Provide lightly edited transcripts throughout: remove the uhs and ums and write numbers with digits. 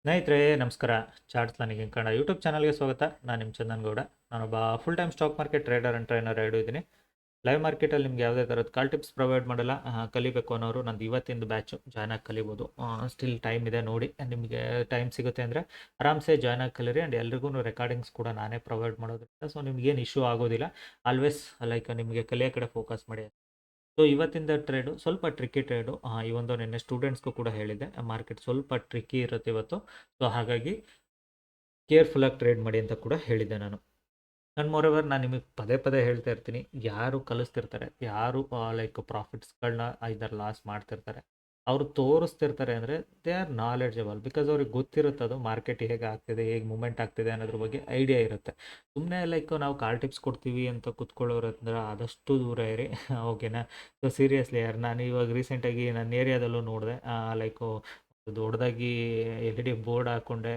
ಸ್ನೇಹಿತರೆ ನಮಸ್ಕಾರ. ಚಾರ್ಟ್ಸ್ ನನಗೆ ಕನ್ನಡ ಯೂಟ್ಯೂಬ್ ಚಾನಲ್ಗೆ ಸ್ವಾಗತ. ನಾನು ನಿಮ್ಮ ಚಂದನ್ ಗೌಡ. ನಾನೊಬ್ಬ full time stock market trader and trainer ಎರಡೂ ಇದ್ದೀನಿ. ಲೈವ್ ಮಾರ್ಕೆಟಲ್ಲಿ ನಿಮ್ಗೆ ಯಾವುದೇ ಥರದ ಕಾಲ್ ಟಿಪ್ಸ್ ಪ್ರೊವೈಡ್ ಮಾಡಲ್ಲ. ಕಲಿಬೇಕು ಅನ್ನೋರು ನಂದು ಇವತ್ತಿಂದು ಬ್ಯಾಚು ಜಾಯ್ನ್ ಆಗಿ ಕಲಿಬೋದು. ಸ್ಟಿಲ್ ಟೈಮ್ ಇದೆ ನೋಡಿ. ನಿಮಗೆ ಟೈಮ್ ಸಿಗುತ್ತೆ ಅಂದರೆ ಆರಾಮ್ಸೆ ಜಾಯ್ನ್ ಆಗಿ ಕಲೀರಿ. ಆ್ಯಂಡ್ ಎಲ್ರಿಗೂ ರೆಕಾರ್ಡಿಂಗ್ಸ್ ಕೂಡ ನಾನೇ ಪ್ರೊವೈಡ್ ಮಾಡೋದ್ರಿಂದ ಸೊ ನಿಮ್ಗೇನು ಇಶ್ಯೂ ಆಗೋದಿಲ್ಲ. ಆಲ್ವೇಸ್ ಲೈಕ್ ನಿಮಗೆ ಕಲಿಯೋ ಕಡೆ ಫೋಕಸ್ ಮಾಡಿ. ಸೊ ಇವತ್ತಿಂದ ಟ್ರೇಡು ಸ್ವಲ್ಪ ಟ್ರಿಕ್ಕಿ ಟ್ರೇಡು. ಈ ಒಂದು ನಿನ್ನೆ ಸ್ಟೂಡೆಂಟ್ಸ್ಗೂ ಕೂಡ ಹೇಳಿದ್ದೆ, ಮಾರ್ಕೆಟ್ ಸ್ವಲ್ಪ ಟ್ರಿಕ್ಕಿ ಇರುತ್ತೆ ಇವತ್ತು. ಸೊ ಹಾಗಾಗಿ ಕೇರ್ಫುಲ್ಲಾಗಿ ಟ್ರೇಡ್ ಮಾಡಿ ಅಂತ ಕೂಡ ಹೇಳಿದ್ದೆ ನಾನು. ಆ್ಯಂಡ್ ಮೋರೆವರ್ ನಾನು ನಿಮಗೆ ಪದೇ ಪದೇ ಹೇಳ್ತಾ ಇರ್ತೀನಿ, ಯಾರು ಕಲಿಸ್ತಿರ್ತಾರೆ, ಯಾರು ಲೈಕ್ ಪ್ರಾಫಿಟ್ಸ್ಗಳನ್ನ ಐದರ್ ಲಾಸ್ ಮಾಡ್ತಿರ್ತಾರೆ, ಅವರು ತೋರಿಸ್ತಿರ್ತಾರೆ ಅಂದರೆ ದೇ ಆರ್ ನಾಲೆಡ್ಜಬಲ್. ಬಿಕಾಸ್ ಅವ್ರಿಗೆ ಗೊತ್ತಿರುತ್ತೆ ಅದು ಮಾರ್ಕೆಟ್ ಹೇಗೆ ಆಗ್ತಿದೆ, ಹೇಗೆ ಮೂಮೆಂಟ್ ಆಗ್ತಿದೆ ಅನ್ನೋದ್ರ ಬಗ್ಗೆ ಐಡಿಯಾ ಇರುತ್ತೆ. ಸುಮ್ಮನೆ ಲೈಕ್ ನಾವು ಕಾಲ್ ಟಿಪ್ಸ್ ಕೊಡ್ತೀವಿ ಅಂತ ಕೂತ್ಕೊಳ್ಳೋರಂದ್ರೆ ಆದಷ್ಟು ದೂರ ಇರಿ. ಓಕೆನಾ? ಸೊ ಸೀರಿಯಸ್ಲಿ ಯಾರು, ನಾನು ಇವಾಗ ರೀಸೆಂಟಾಗಿ ನನ್ನ ಏರಿಯಾದಲ್ಲೂ ನೋಡಿದೆ, ಲೈಕು ದೊಡ್ಡದಾಗಿ ಎಲ್ ಇ ಡಿ ಬೋರ್ಡ್ ಹಾಕ್ಕೊಂಡೆ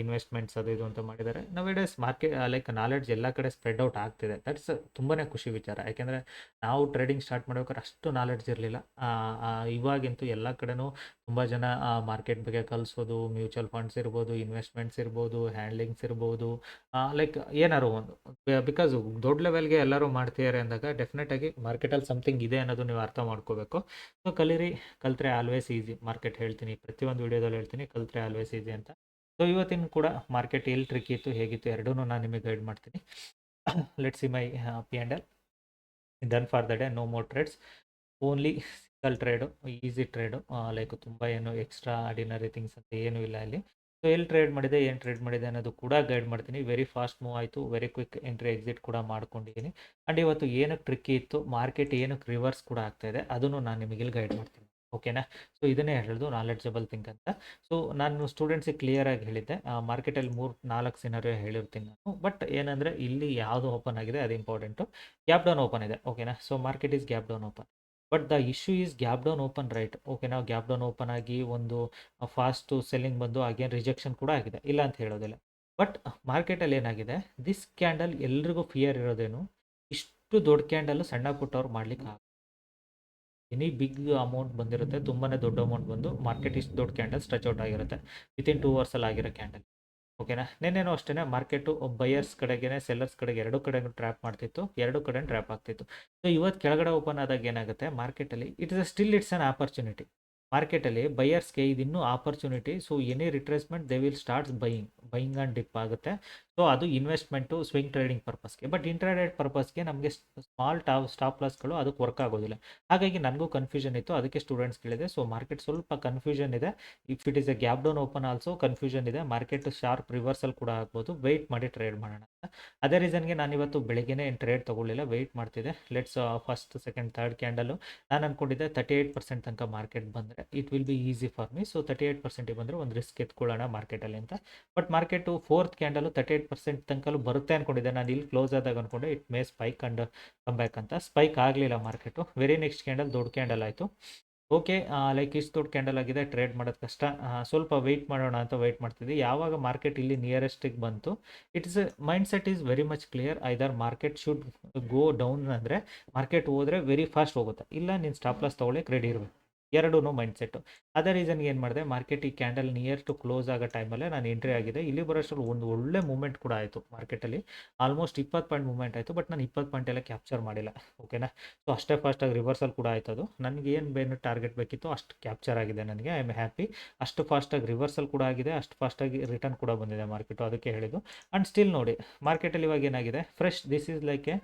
ಇನ್ವೆಸ್ಟ್ಮೆಂಟ್ಸ್ ಅದು ಇದು ಅಂತ ಮಾಡಿದ್ದಾರೆ. Now days market like knowledge ಎಲ್ಲ ಕಡೆ ಸ್ಪ್ರೆಡ್ ಔಟ್ ಆಗ್ತಿದೆ. ದಟ್ಸ್ ತುಂಬಾ ಖುಷಿ ವಿಚಾರ. ಯಾಕೆಂದರೆ ನಾವು ಟ್ರೇಡಿಂಗ್ ಸ್ಟಾರ್ಟ್ ಮಾಡ್ಬೇಕಾದ್ರೆ ಅಷ್ಟು ನಾಲೆಡ್ಜ್ ಇರಲಿಲ್ಲ. ಇವಾಗಂತೂ ಎಲ್ಲ ಕಡೆನೂ ತುಂಬ ಜನ ಮಾರ್ಕೆಟ್ ಬಗ್ಗೆ ಕಲಿಸೋದು, ಮ್ಯೂಚುವಲ್ ಫಂಡ್ಸ್ ಇರ್ಬೋದು, ಇನ್ವೆಸ್ಟ್ಮೆಂಟ್ಸ್ ಇರ್ಬೋದು, ಹ್ಯಾಂಡ್ಲಿಂಗ್ಸ್ ಇರ್ಬೋದು, ಲೈಕ್ ಏನಾರು ಒಂದು. ಬಿಕಾಸ್ ದೊಡ್ಡ ಲೆವೆಲ್ಗೆ ಎಲ್ಲರೂ ಮಾಡ್ತಿದ್ದಾರೆ ಅಂದಾಗ ಡೆಫಿನೆಟಾಗಿ ಮಾರ್ಕೆಟಲ್ಲಿ ಸಮಥಿಂಗ್ ಇದೆ ಅನ್ನೋದು ನೀವು ಅರ್ಥ ಮಾಡ್ಕೋಬೇಕು. ಸೊ ಕಲೀರಿ. ಕಲ್ತ್ರೆ ಆಲ್ವೇಸ್ ಈಸಿ. ಮಾರ್ಕೆಟ್ ಹೇಳ್ತೀನಿ, ಪ್ರತಿಯೊಂದು ವಿಡಿಯೋದಲ್ಲಿ ಹೇಳ್ತೀನಿ, ಕಲ್ತ್ರೆ ಆಲ್ವೇಸ್ ಈಸಿ ಅಂತ. ಸೊ ಇವತ್ತಿನ ಕೂಡ ಮಾರ್ಕೆಟ್ ಎಲ್ಲಿ ಟ್ರಿಕ್ ಇತ್ತು, ಹೇಗಿತ್ತು, ಎರಡೂ ನಾನು ನಿಮಗೆ ಗೈಡ್ ಮಾಡ್ತೀನಿ. Let's see my P and L. Done for the day. No more trades, only single trade, easy trade. Like ತುಂಬ ಏನು ಎಕ್ಸ್ಟ್ರಾ ಆರ್ಡಿನರಿ ಥಿಂಗ್ಸ್ ಅಂತ ಏನೂ ಇಲ್ಲ ಇಲ್ಲಿ. ಸೊ ಎಲ್ಲಿ ಟ್ರೇಡ್ ಮಾಡಿದೆ, ಏನು ಟ್ರೇಡ್ ಮಾಡಿದೆ ಅನ್ನೋದು ಕೂಡ ಗೈಡ್ ಮಾಡ್ತೀನಿ. ವೆರಿ ಫಾಸ್ಟ್ ಮೂವ್ ಆಯಿತು, ವೆರಿ ಕ್ವಿಕ್ ಎಂಟ್ರಿ ಎಕ್ಸಿಟ್ ಕೂಡ ಮಾಡ್ಕೊಂಡಿದ್ದೀನಿ. ಆ್ಯಂಡ್ ಇವತ್ತು ಏನಕ್ಕೆ ಟ್ರಿಕ್ಕಿ ಇತ್ತು, ಮಾರ್ಕೆಟ್ ಏನಕ್ಕೆ ರಿವರ್ಸ್ ಕೂಡ ಆಗ್ತಾಯಿದೆ, ಅದನ್ನು ನಾನು ನಿಮಗೆ ಇಲ್ಲಿ ಗೈಡ್ ಮಾಡ್ತೀನಿ. ಓಕೆನಾ? ಸೊ ಇದನ್ನೇ ಹೇಳೋದು ನಾಲೆಡ್ಜಬಲ್ ಥಿಂಕ್ ಅಂತ. ಸೊ ನಾನು ಸ್ಟೂಡೆಂಟ್ಸಿಗೆ ಕ್ಲಿಯರಾಗಿ ಹೇಳಿದ್ದೆ, ಮಾರ್ಕೆಟಲ್ಲಿ 3-4 ಸಿನಾರಿಯೋ ಹೇಳಿರ್ತೀನಿ ನಾನು. ಬಟ್ ಏನಂದರೆ ಇಲ್ಲಿ ಯಾವುದು ಓಪನ್ ಆಗಿದೆ ಅದು ಇಂಪಾರ್ಟೆಂಟು. ಗ್ಯಾಪ್ ಡೌನ್ ಓಪನ್ ಇದೆ. ಓಕೆನಾ? So market is gap down open. But the issue is gap down open, right? ಓಕೆನಾ? ಗ್ಯಾಪ್ ಡೌನ್ ಓಪನ್ ಆಗಿ ಒಂದು ಫಾಸ್ಟು ಸೆಲ್ಲಿಂಗ್ ಬಂದು ಅಗೇನ್ ರಿಜೆಕ್ಷನ್ ಕೂಡ ಆಗಿದೆ, ಇಲ್ಲ ಅಂತ ಹೇಳೋದಿಲ್ಲ. ಬಟ್ ಮಾರ್ಕೆಟಲ್ಲಿ ಏನಾಗಿದೆ, ದಿಸ್ ಕ್ಯಾಂಡಲ್ ಎಲ್ರಿಗೂ ಫಿಯರ್ ಇರೋದೇನು, ಇಷ್ಟು ದೊಡ್ಡ ಕ್ಯಾಂಡಲ್ ಸಣ್ಣ ಪುಟ್ಟವ್ರು ಮಾಡ್ಲಿಕ್ಕೆ ಎನಿ ಬಿಗ್ ಅಮೌಂಟ್ ಬಂದಿರುತ್ತೆ, ತುಂಬಾ ದೊಡ್ಡ ಅಮೌಂಟ್ ಬಂದು ಮಾರ್ಕೆಟ್ ಇಷ್ಟು ದೊಡ್ಡ ಕ್ಯಾಂಡಲ್ ಸ್ಟ್ರೆಚ್ ಔಟ್ ಆಗಿರುತ್ತೆ ವಿತಿನ್ 2 ಅವರ್ಸಲ್ಲಿ ಆಗಿರೋ ಕ್ಯಾಂಡಲ್. ಓಕೆನಾ? ನಿನ್ನೆನೂ ಅಷ್ಟೇ ಮಾರ್ಕೆಟು ಬಯರ್ಸ್ ಕಡೆಗೇನೆ ಸೆಲ್ಲರ್ಸ್ ಕಡೆಗೆ ಎರಡೂ ಕಡೆಗೂ ಟ್ರ್ಯಾಪ್ ಮಾಡ್ತಿತ್ತು, ಎರಡೂ ಕಡೆ ಟ್ರ್ಯಾಪ್ ಆಗ್ತಿತ್ತು. ಸೊ ಇವತ್ತು ಕೆಳಗಡೆ ಓಪನ್ ಆದಾಗ ಏನಾಗುತ್ತೆ ಮಾರ್ಕೆಟಲ್ಲಿ, ಇಟ್ಸ್ ಅನ್ ಆಪರ್ಚುನಿಟಿ. ಮಾರ್ಕೆಟಲ್ಲಿ ಬೈಯರ್ಸ್ಗೆ ಇದು ಇನ್ನೂ opportunity. So any retracement they will starts buying and dip ಆಗುತ್ತೆ. ಸೊ ಅದು ಇನ್ವೆಸ್ಟ್ಮೆಂಟು ಸ್ವಿಂಗ್ ಟ್ರೇಡಿಂಗ್ ಪರ್ಪಸ್ಗೆ. ಬಟ್ ಇಂಟ್ರಾಡೇಟ್ ಪರ್ಪಸ್ಗೆ ನಮಗೆ ಸ್ಮಾಲ್ ಸ್ಟಾಪ್ ಲಾಸ್ಗಳು ಅದಕ್ಕೆ ವರ್ಕ್ ಆಗೋದಿಲ್ಲ. ಹಾಗಾಗಿ ನನಗೂ ಕನ್ಫ್ಯೂಷನ್ ಇತ್ತು, ಅದಕ್ಕೆ ಸ್ಟೂಡೆಂಟ್ಸ್ ಕೇಳಿದೆ. ಸೊ ಮಾರ್ಕೆಟ್ ಸ್ವಲ್ಪ ಕನ್ಫ್ಯೂಷನ್ ಇದೆ. If it is A gap down open also confusion ಇದೆ. ಮಾರ್ಕೆಟ್ ಶಾರ್ಪ್ ರಿವರ್ಸಲ್ ಕೂಡ ಆಗ್ಬೋದು. ವೆಯ್ಟ್ ಮಾಡಿ ಟ್ರೇಡ್ ಮಾಡೋಣ ಅಂತ. ಅದೇ ರೀಸನ್ಗೆ ನಾನು ಇವತ್ತು ಬೆಳಗ್ಗೆನೇ ಏನು ಟ್ರೇಡ್ ತೊಗೊಳ್ಳಿಲ್ಲ, ವೆಯ್ಟ್ ಮಾಡ್ತಿದ್ದೆ. Let's first second third candle ನಾನು ಅಂದ್ಕೊಂಡಿದ್ದೆ 38% ತನಕ ಮಾರ್ಕೆಟ್ ಬಂದರೆ it will be easy for me. So 38% ಬಂದರೆ ಒಂದು ರಿಸ್ಕ್ ಎತ್ಕೊಳ್ಳೋಣ ಮಾರ್ಕೆಟಲ್ಲಿ ಅಂತ. ಬಟ್ ಮಾರ್ಕೆಟು ಫೋರ್ತ್ ಕ್ಯಾಂಡಲು 38% ತನಕಲ್ಲೂ ಬರುತ್ತೆ ಅಂದ್ಕೊಂಡಿದ್ದೆ. ನಾನು ಇಲ್ಲಿ ಕ್ಲೋಸ್ ಆದಾಗ ಅಂದ್ಕೊಂಡೆ it may spike and come back ಅಂತ. ಸ್ಪೈಕ್ ಆಗಲಿಲ್ಲ ಮಾರ್ಕೆಟು. ವೆರಿ ನೆಕ್ಸ್ಟ್ ಕ್ಯಾಂಡಲ್ ದೊಡ್ಡ ಕ್ಯಾಂಡಲ್ ಆಯಿತು. ಓಕೆ, ಲೈಕ್ ಇಷ್ಟು ದೊಡ್ಡ ಕ್ಯಾಂಡಲ್ ಆಗಿದೆ, ಟ್ರೇಡ್ ಮಾಡೋದು ಕಷ್ಟ, ಸ್ವಲ್ಪ ವೆಯ್ಟ್ ಮಾಡೋಣ ಅಂತ ವೆಯ್ಟ್ ಮಾಡ್ತಿದ್ದೆ. ಯಾವಾಗ ಮಾರ್ಕೆಟ್ ಇಲ್ಲಿ ನಿಯರೆಸ್ಟಿಗೆ ಬಂತು, it's mind set is very much clear. Either market should go down ಅಂದರೆ ಮಾರ್ಕೆಟ್ ಹೋದರೆ ವೆರಿ ಫಾಸ್ಟ್ ಹೋಗುತ್ತೆ, ಇಲ್ಲ ನೀನು ಸ್ಟಾಪ್ ಲಾಸ್ ತೊಗೊಳ್ಳೋಕೆ ರೆಡಿ ಇರಬೇಕು. ಎರಡೂ ಮೈಂಡ್ ಸೆಟ್ಟು. ಅದೇ ರೀಸನ್ಗೆ ಏನು ಮಾಡಿದೆ, ಮಾರ್ಕೆಟ್ ಈ ಕ್ಯಾಂಡಲ್ ನಿಯರ್ ಟು ಕ್ಲೋಸ್ ಆಗೋ ಟೈಮಲ್ಲೇ ನಾನು ಎಂಟ್ರಿ ಆಗಿದೆ. ಇಲ್ಲಿ ಬರೋಷ್ಟರಲ್ಲಿ ಒಂದು ಒಳ್ಳೆ ಮೂಮೆಂಟ್ ಕೂಡ ಆಯಿತು ಮಾರ್ಕೆಟಲ್ಲಿ. ಆಲ್ಮೋಸ್ಟ್ 20 ಪಾಯಿಂಟ್ ಮೂಮೆಂಟ್ ಆಯಿತು. ಬಟ್ ನಾನು 20 ಪಾಯಿಂಟ್ ಎಲ್ಲ ಕ್ಯಾಪ್ಚರ್ ಮಾಡಿಲ್ಲ. ಓಕೆನಾ? ಸೊ ಅಷ್ಟೇ ಫಾಸ್ಟಾಗಿ ರಿವರ್ಸಲ್ ಕೂಡ ಆಯ್ತು. ಅದು ನನಗೆ ಏನು ಟಾರ್ಗೆಟ್ ಬೇಕಿತ್ತು ಅಷ್ಟು ಕ್ಯಾಪ್ಚರ್ ಆಗಿದೆ. ನನಗೆ ಐ ಆಮ್ ಹ್ಯಾಪಿ. ಅಷ್ಟು ಫಾಸ್ಟಾಗಿ ರಿವರ್ಸಲ್ ಕೂಡ ಆಗಿದೆ, ಅಷ್ಟು ಫಾಸ್ಟಾಗಿ ರಿಟರ್ನ್ ಕೂಡ ಬಂದಿದೆ ಮಾರ್ಕೆಟು, ಅದಕ್ಕೆ ಹೇಳಿದ್ದು. ಆ್ಯಂಡ್ ಸ್ಟಿಲ್ ನೋಡಿ ಮಾರ್ಕೆಟಲ್ಲಿ ಇವಾಗ ಏನಾಗಿದೆ, this is like a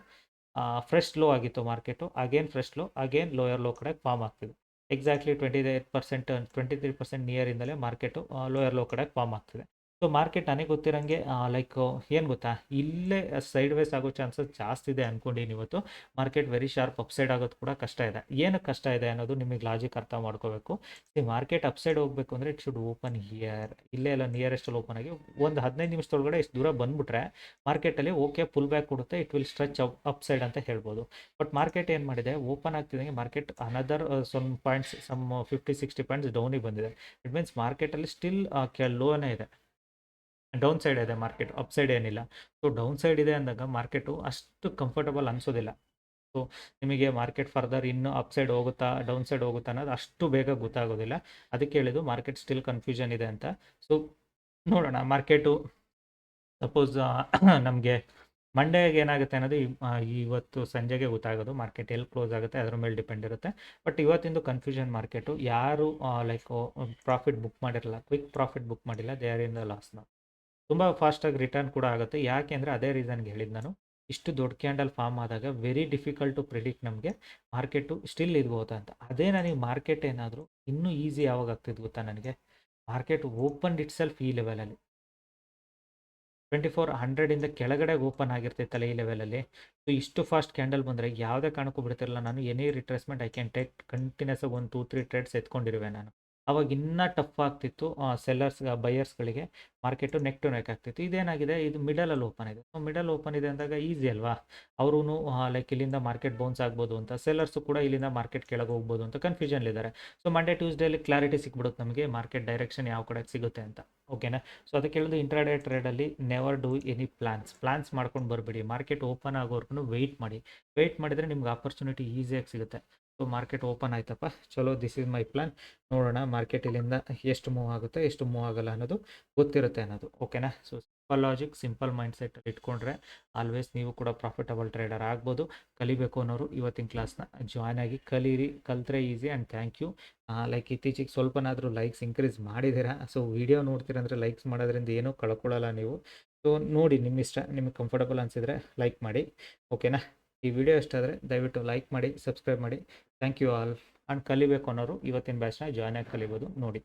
fresh low ಆಗಿತ್ತು market. Again fresh low, again lower low ಕಡೆ ಫಾರ್ಮ್ ಆಗ್ತಿದೆ. ಎಕ್ಸಾಕ್ಟ್ಲಿ 28%, 23% ನಿಯರಿಂದಲೇ ಮಾರ್ಕೆಟು ಲೋಯರ್ ಲೋ ಕಡೆ ಫಾರ್ಮ್ ಆಗ್ತಿದೆ. ಸೊ ಮಾರ್ಕೆಟ್ ನನಗೆ ಗೊತ್ತಿರೋಂಗೆ ಲೈಕ್ ಏನು ಗೊತ್ತಾ, ಇಲ್ಲೇ ಸೈಡ್ ವೇಸ್ ಆಗೋ ಚಾನ್ಸಸ್ ಜಾಸ್ತಿ ಇದೆ ಅಂದ್ಕೊಂಡಿನಿ ಇವತ್ತು. ಮಾರ್ಕೆಟ್ ವೆರಿ ಶಾರ್ಪ್ ಅಪ್ಸೈಡ್ ಆಗೋದು ಕೂಡ ಕಷ್ಟ ಇದೆ. ಏನಕ್ಕೆ ಕಷ್ಟ ಇದೆ ಅನ್ನೋದು ನಿಮಗೆ ಲಾಜಿಕ್ ಅರ್ಥ ಮಾಡ್ಕೋಬೇಕು. ಮಾರ್ಕೆಟ್ ಅಪ್ಸೈಡ್ ಹೋಗಬೇಕು ಅಂದರೆ ಇಟ್ ಶುಡ್ ಓಪನ್ ಹಿಯರ್, ಇಲ್ಲೇ ಎಲ್ಲ ನಿಯರೆಸ್ಟಲ್ಲಿ ಓಪನ್ ಆಗಿ ಒಂದು 15 ನಿಮಿಷದೊಳಗಡೆ ಇಷ್ಟು ದೂರ ಬಂದುಬಿಟ್ರೆ ಮಾರ್ಕೆಟಲ್ಲಿ ಓಕೆ ಫುಲ್ ಬ್ಯಾಕ್ ಕೊಡುತ್ತೆ, ಇಟ್ ವಿಲ್ ಸ್ಟ್ರೆಚ್ ಅಪ್ಸೈಡ್ ಅಂತ ಹೇಳ್ಬೋದು. ಬಟ್ ಮಾರ್ಕೆಟ್ ಏನು ಮಾಡಿದೆ, ಓಪನ್ ಆಗ್ತಿದ್ದಂಗೆ market another some points, some 50-60 points ಡೌನಿಗೆ ಬಂದಿದೆ. ಇಟ್ ಮೀನ್ಸ್ ಮಾರ್ಕೆಟಲ್ಲಿ ಸ್ಟಿಲ್ ಲೋನೇ ಇದೆ, ಡೌನ್ ಸೈಡ್ ಇದೆ ಮಾರ್ಕೆಟ್, ಅಪ್ ಸೈಡ್ ಏನಿಲ್ಲ. ಸೊ ಡೌನ್ ಸೈಡ್ ಇದೆ ಅಂದಾಗ ಮಾರ್ಕೆಟು ಅಷ್ಟು ಕಂಫರ್ಟಬಲ್ ಅನಿಸೋದಿಲ್ಲ. ಸೊ ನಿಮಗೆ ಮಾರ್ಕೆಟ್ ಫರ್ದರ್ ಇನ್ನೂ ಅಪ್ ಸೈಡ್ ಹೋಗುತ್ತಾ ಡೌನ್ ಸೈಡ್ ಹೋಗುತ್ತಾ ಅನ್ನೋದು ಅಷ್ಟು ಬೇಗ ಗೊತ್ತಾಗೋದಿಲ್ಲ. ಅದಕ್ಕೆ ಹೇಳಿದ್ದು ಮಾರ್ಕೆಟ್ ಸ್ಟಿಲ್ ಕನ್ಫ್ಯೂಷನ್ ಇದೆ ಅಂತ. ಸೊ ನೋಡೋಣ ಮಾರ್ಕೆಟು ಸಪೋಸ್ ನಮಗೆ ಮಂಡೇಗೆ ಏನಾಗುತ್ತೆ ಅನ್ನೋದು ಇವತ್ತು ಸಂಜೆಗೆ ಗೊತ್ತಾಗೋದು. ಮಾರ್ಕೆಟ್ ಎಲ್ಲಿ ಕ್ಲೋಸ್ ಆಗುತ್ತೆ ಅದ್ರ ಮೇಲೆ ಡಿಪೆಂಡ್ ಇರುತ್ತೆ. ಬಟ್ ಇವತ್ತಿಂದು ಕನ್ಫ್ಯೂಷನ್ ಮಾರ್ಕೆಟು. ಯಾರು ಲೈಕ್ ಪ್ರಾಫಿಟ್ ಬುಕ್ ಮಾಡಿರಲ್ಲ, ಕ್ವಿಕ್ ಪ್ರಾಫಿಟ್ ಬುಕ್ ಮಾಡಿಲ್ಲ, ದೇ ಆರ್ ಇನ್ ದ ಲಾಸ್ನ. ತುಂಬ ಫಾಸ್ಟಾಗಿ ರಿಟರ್ನ್ ಕೂಡ ಆಗುತ್ತೆ. ಯಾಕೆ ಅಂದರೆ ಅದೇ ರೀಸನ್ಗೆ ಹೇಳಿದ್ದು ನಾನು. ಇಷ್ಟು ದೊಡ್ಡ ಕ್ಯಾಂಡಲ್ ಫಾರ್ಮ್ ಆದಾಗ ವೆರಿ ಡಿಫಿಕಲ್ಟ್ ಟು ಪ್ರಿಡಿಕ್ಟ್ ನಮಗೆ ಮಾರ್ಕೆಟು ಸ್ಟಿಲ್ ಇರ್ಬೋದಾ ಅಂತ. ಅದೇ ನನಗೆ ಮಾರ್ಕೆಟ್ ಏನಾದರೂ ಇನ್ನೂ ಈಸಿ ಯಾವಾಗ ಆಗ್ತಿದ್ದು ಗೊತ್ತಾ ನನಗೆ? ಮಾರ್ಕೆಟ್ ಓಪನ್ ಇಟ್ ಸೆಲ್ಫ್ ಈ ಲೆವೆಲಲ್ಲಿ 2400 ಕೆಳಗಡೆ ಓಪನ್ ಆಗಿರ್ತೈತಲ್ಲ ಈ ಲೆವೆಲಲ್ಲಿ. ಸೊ ಇಷ್ಟು ಫಾಸ್ಟ್ ಕ್ಯಾಂಡಲ್ ಬಂದರೆ ಯಾವುದೇ ಕಾರಣಕ್ಕೂ ಬಿಡ್ತಿರಲ್ಲ ನಾನು. Any retracement I can take continues ಆಗಿ 1 2 3 ಟ್ರೇಡ್ಸ್ ಎತ್ಕೊಂಡಿರುವೆ ನಾನು. ಅವಾಗ ಇನ್ನೂ ಟಫ್ ಆಗ್ತಿತ್ತು ಸೆಲ್ಲರ್ಸ್ ಬೈಯರ್ಸ್ಗಳಿಗೆ. ಮಾರ್ಕೆಟು ನೆಕ್ ಟು ನೆಕ್ ಆಗ್ತಿತ್ತು. ಇದೇನಾಗಿದೆ, ಇದು ಮಿಡಲಲ್ಲಿ ಓಪನ್ ಇದೆ. ಸೊ ಮಿಡಲ್ ಓಪನ್ ಇದೆ ಅಂದಾಗ ಈಸಿ ಅಲ್ವಾ? ಅವರು ಲೈಕ್ ಇಲ್ಲಿಂದ ಮಾರ್ಕೆಟ್ ಬೌನ್ಸ್ ಆಗ್ಬೋದು ಅಂತ, ಸೆಲ್ಲರ್ಸು ಕೂಡ ಇಲ್ಲಿಂದ ಮಾರ್ಕೆಟ್ ಕೆಳಗೆ ಹೋಗ್ಬೋದು ಅಂತ ಕನ್ಫ್ಯೂಷನ್ಲಿದ್ದಾರೆ. ಸೊ ಮಂಡೇ ಟ್ಯೂಸ್ಡೇಲಿ ಕ್ಲಾರಿಟಿ ಸಿಕ್ಬಿಡುತ್ತೆ ನಮಗೆ ಮಾರ್ಕೆಟ್ ಡೈರೆಕ್ಷನ್ ಯಾವ ಕಡೆ ಸಿಗುತ್ತೆ ಅಂತ. ಓಕೆನಾ? ಸೊ ಅದಕ್ಕೆ ಹೇಳೋದು ಇಂಟ್ರಾಡೇ ಟ್ರೇಡಲ್ಲಿ ನೆವರ್ ಡೂ ಎನಿ ಪ್ಲಾನ್ಸ್ ಮಾಡ್ಕೊಂಡು ಬರಬೇಡಿ. ಮಾರ್ಕೆಟ್ ಓಪನ್ ಆಗೋವರೆಗೂ ವೆಯ್ಟ್ ಮಾಡಿದರೆ ನಿಮ್ಗೆ ಆಪರ್ಚುನಿಟಿ ಈಸಿಯಾಗಿ ಸಿಗುತ್ತೆ. ಸೊ ಮಾರ್ಕೆಟ್ ಓಪನ್ ಆಯ್ತಪ್ಪ, ಚಲೋ, ದಿಸ್ ಇಸ್ ಮೈ ಪ್ಲಾನ್. ನೋಡೋಣ ಮಾರ್ಕೆಟ್ ಇಲ್ಲಿಂದ ಎಷ್ಟು ಮೂವ್ ಆಗುತ್ತೆ, ಎಷ್ಟು ಮೂವ್ ಆಗಲ್ಲ ಅನ್ನೋದು ಗೊತ್ತಿರುತ್ತೆ ಅನ್ನೋದು. ಓಕೆನಾ? So simple logic, simple mindset ಇಟ್ಕೊಂಡ್ರೆ ಆಲ್ವೇಸ್ ನೀವು ಕೂಡ ಪ್ರಾಫಿಟಬಲ್ ಟ್ರೇಡರ್ ಆಗ್ಬೋದು. ಕಲಿಬೇಕು ಅನ್ನೋರು ಇವತ್ತಿನ ಕ್ಲಾಸ್ನ ಜಾಯ್ನ್ ಆಗಿ ಕಲೀರಿ. ಕಲಿತ್ರೆ easy. And thank you. Like ಇತ್ತೀಚೆಗೆ ಸ್ವಲ್ಪನಾದರೂ ಲೈಕ್ಸ್ ಇನ್ಕ್ರೀಸ್ ಮಾಡಿದ್ದೀರಾ. ಸೊ ವಿಡಿಯೋ ನೋಡ್ತೀರಂದರೆ ಲೈಕ್ಸ್ ಮಾಡೋದ್ರಿಂದ ಏನೂ ಕಳ್ಕೊಳ್ಳಲ್ಲ ನೀವು. ಸೊ ನೋಡಿ, ನಿಮ್ಮ ಇಷ್ಟ, ನಿಮಗೆ ಕಂಫರ್ಟಬಲ್ ಅನಿಸಿದರೆ ಲೈಕ್ ಮಾಡಿ. ಓಕೆನಾ? ಈ ವಿಡಿಯೋ ಇಷ್ಟ ಆದರೆ ದಯವಿಟ್ಟು ಲೈಕ್ ಮಾಡಿ, ಸಬ್ಸ್ಕ್ರೈಬ್ ಮಾಡಿ. Thank you all. ಆ್ಯಂಡ್ ಕಲಿಬೇಕು ಅನ್ನೋರು ಇವತ್ತಿನ ಬ್ಯಾಚ್ನ ಜಾಯ್ನ್ ಆಗಿ ಕಲಿಬೋದು ನೋಡಿ.